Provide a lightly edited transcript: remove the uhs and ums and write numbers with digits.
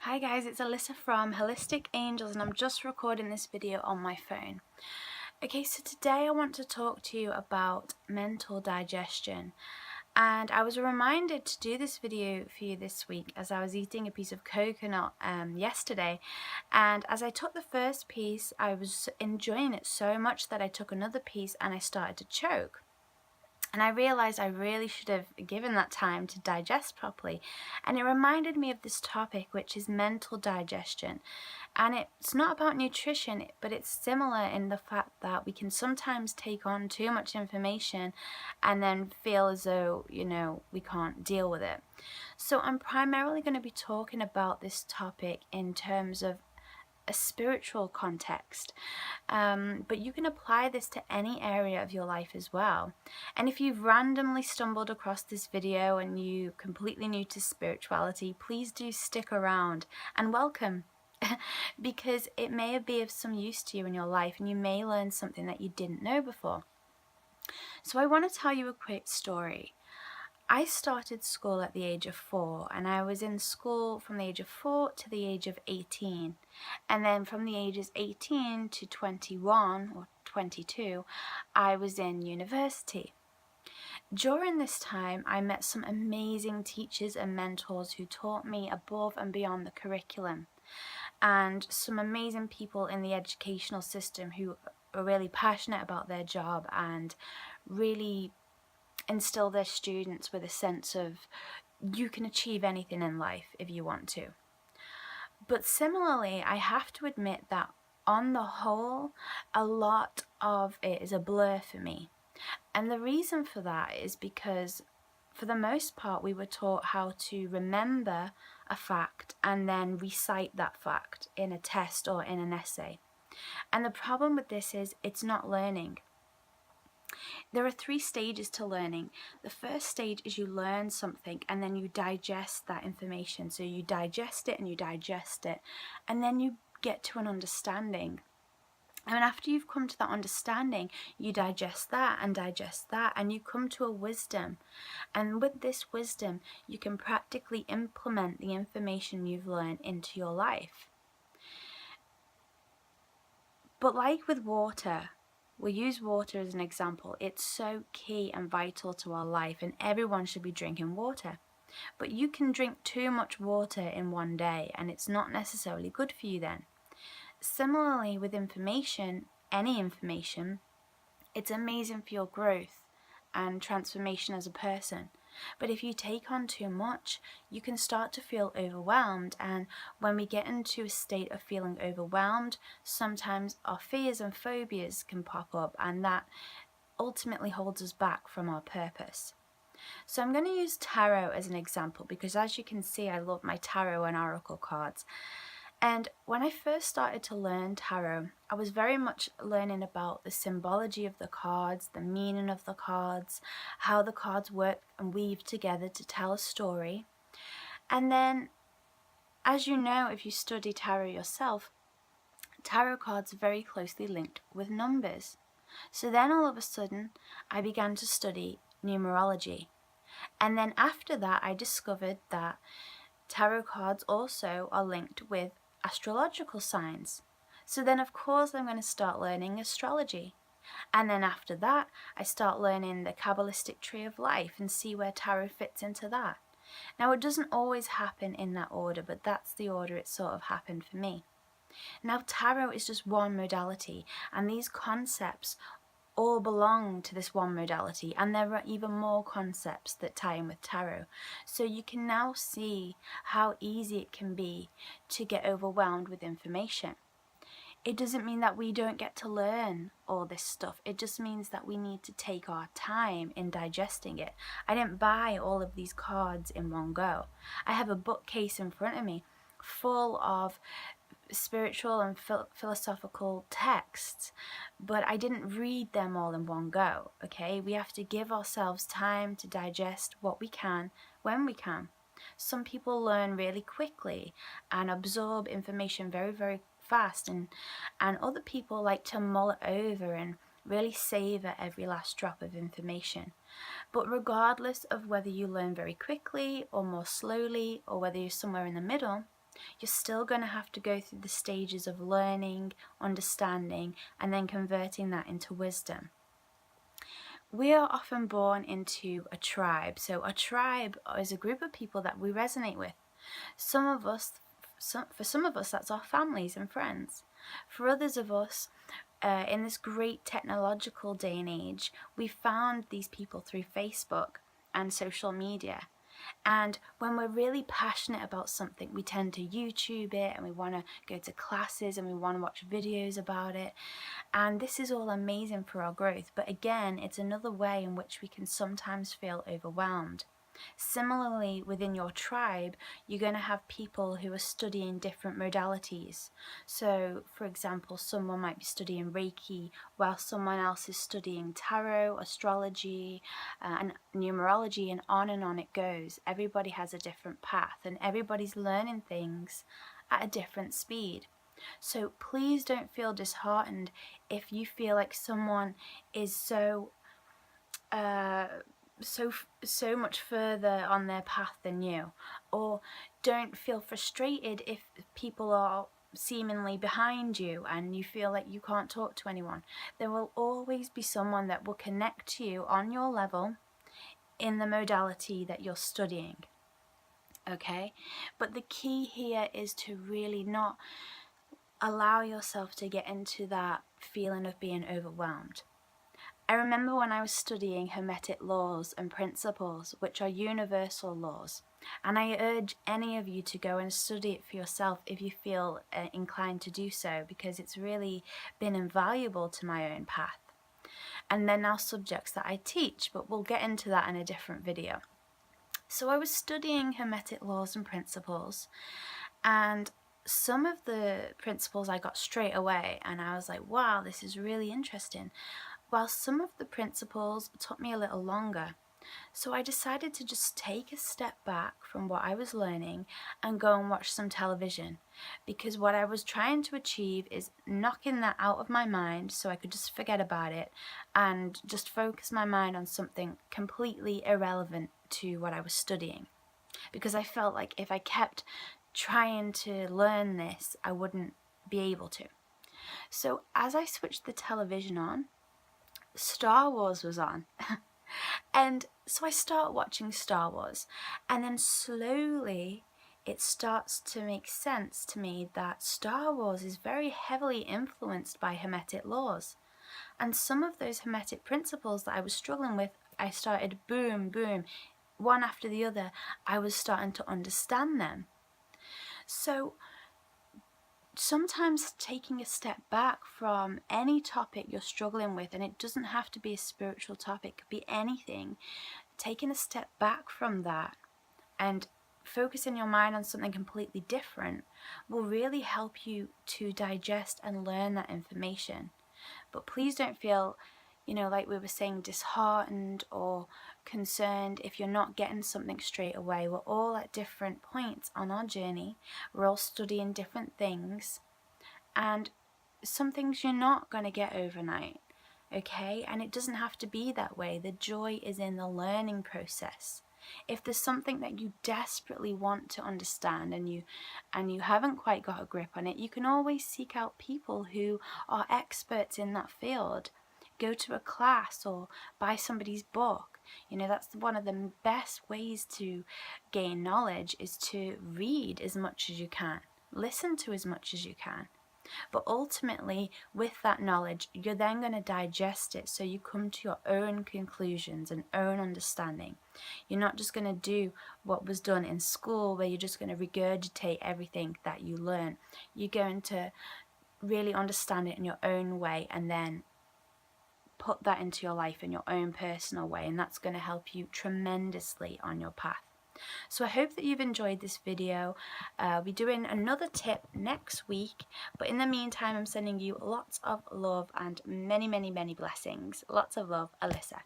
Hi guys, it's Alyssa from Holistic Angels and I'm just recording this video on my phone. Okay, so today I want to talk to you about mental digestion. And I was reminded to do this video for you this week as I was eating a piece of coconut yesterday. And as I took the first piece, I was enjoying it so much that I took another piece and I started to choke. And I realised I really should have given that time to digest properly. And it reminded me of this topic, which is mental digestion. And it's not about nutrition, but it's similar in the fact that we can sometimes take on too much information and then feel as though, we can't deal with it. So I'm primarily going to be talking about this topic in terms of a spiritual context, but you can apply this to any area of your life as well. And if you've randomly stumbled across this video and you're completely new to spirituality, please do stick around and welcome. Because it may be of some use to you in your life and you may learn something that you didn't know before. So I want to tell you a quick story. I started school at the age of 4, and I was in school from the age of 4 to the age of 18. And then from the ages 18 to 21 or 22, I was in university. During this time, I met some amazing teachers and mentors who taught me above and beyond the curriculum, and some amazing people in the educational system who are really passionate about their job and really instill their students with a sense of you can achieve anything in life if you want to. But similarly, I have to admit that on the whole, a lot of it is a blur for me. And the reason for that is because for the most part we were taught how to remember a fact and then recite that fact in a test or in an essay. And the problem with this is it's not learning. There are 3 stages to learning. The first stage is you learn something and then you digest that information. So you digest it and you digest it, and then you get to an understanding. And after you've come to that understanding, you digest that, and you come to a wisdom. And with this wisdom, you can practically implement the information you've learned into your life. But like with water, we use water as an example. It's so key and vital to our life, and everyone should be drinking water. But you can drink too much water in one day, and it's not necessarily good for you then. Similarly with information, any information, it's amazing for your growth and transformation as a person. But if you take on too much, you can start to feel overwhelmed, and when we get into a state of feeling overwhelmed, sometimes our fears and phobias can pop up, and that ultimately holds us back from our purpose. So I'm going to use tarot as an example because, as you can see, I love my tarot and oracle cards. And when I first started to learn tarot, I was very much learning about the symbology of the cards, the meaning of the cards, how the cards work and weave together to tell a story. And then, as you know, if you study tarot yourself, tarot cards are very closely linked with numbers. So then all of a sudden, I began to study numerology. And then after that, I discovered that tarot cards also are linked with astrological signs. So then of course I'm going to start learning astrology. And then after that, I start learning the Kabbalistic tree of life and see where tarot fits into that. Now it doesn't always happen in that order, but that's the order it sort of happened for me. Now tarot is just one modality, and these concepts all belong to this one modality, and there are even more concepts that tie in with tarot. So you can now see how easy it can be to get overwhelmed with information. It doesn't mean that we don't get to learn all this stuff. It just means that we need to take our time in digesting it. I didn't buy all of these cards in one go. I have a bookcase in front of me full of spiritual and philosophical texts, but I didn't read them all in one go, okay? We have to give ourselves time to digest what we can when we can. Some people learn really quickly and absorb information very, very fast, and other people like to mull it over and really savor every last drop of information. But regardless of whether you learn very quickly or more slowly, or whether you're somewhere in the middle, You're still going to have to go through the stages of learning, understanding, and then converting that into wisdom. We are often born into a tribe. So a tribe is a group of people that we resonate with. For some of us, that's our families and friends. For others of us, in this great technological day and age, we found these people through Facebook and social media. And when we're really passionate about something, we tend to YouTube it, and we want to go to classes, and we want to watch videos about it. And this is all amazing for our growth. But again, it's another way in which we can sometimes feel overwhelmed. Similarly, within your tribe, you're going to have people who are studying different modalities. So, for example, someone might be studying Reiki, while someone else is studying tarot, astrology, and numerology, and on it goes. Everybody has a different path, and everybody's learning things at a different speed. So please don't feel disheartened if you feel like someone is so much further on their path than you, or don't feel frustrated if people are seemingly behind you and you feel like you can't talk to anyone. There will always be someone that will connect to you on your level in the modality that you're studying. Okay, but the key here is to really not allow yourself to get into that feeling of being overwhelmed. I remember when I was studying Hermetic laws and principles, which are universal laws, and I urge any of you to go and study it for yourself if you feel inclined to do so, because it's really been invaluable to my own path. And they're now subjects that I teach, but we'll get into that in a different video. So I was studying Hermetic laws and principles, and some of the principles I got straight away, and I was like, wow, this is really interesting. While some of the principles took me a little longer. So I decided to just take a step back from what I was learning and go and watch some television, because what I was trying to achieve is knocking that out of my mind so I could just forget about it and just focus my mind on something completely irrelevant to what I was studying. Because I felt like if I kept trying to learn this, I wouldn't be able to. So as I switched the television on, Star Wars was on. And so I start watching Star Wars, and then slowly it starts to make sense to me that Star Wars is very heavily influenced by Hermetic laws. And some of those Hermetic principles that I was struggling with, I started boom, one after the other, I was starting to understand them. So sometimes taking a step back from any topic you're struggling with, and it doesn't have to be a spiritual topic, it could be anything, taking a step back from that and focusing your mind on something completely different will really help you to digest and learn that information. But please don't feel, like we were saying, disheartened or concerned if you're not getting something straight away. We're all at different points on our journey. We're all studying different things, and some things you're not going to get overnight, okay? And it doesn't have to be that way. The joy is in the learning process. If there's something that you desperately want to understand and you haven't quite got a grip on it, you can always seek out people who are experts in that field. Go to a class or buy somebody's book. That's one of the best ways to gain knowledge, is to read as much as you can, listen to as much as you can. But ultimately, with that knowledge, you're then going to digest it so you come to your own conclusions and own understanding. You're not just going to do what was done in school, where you're just going to regurgitate everything that you learn. You're going to really understand it in your own way and then put that into your life in your own personal way, and that's going to help you tremendously on your path. So I hope that you've enjoyed this video. I'll be doing another tip next week, but in the meantime, I'm sending you lots of love and many, many, many blessings. Lots of love, Alyssa.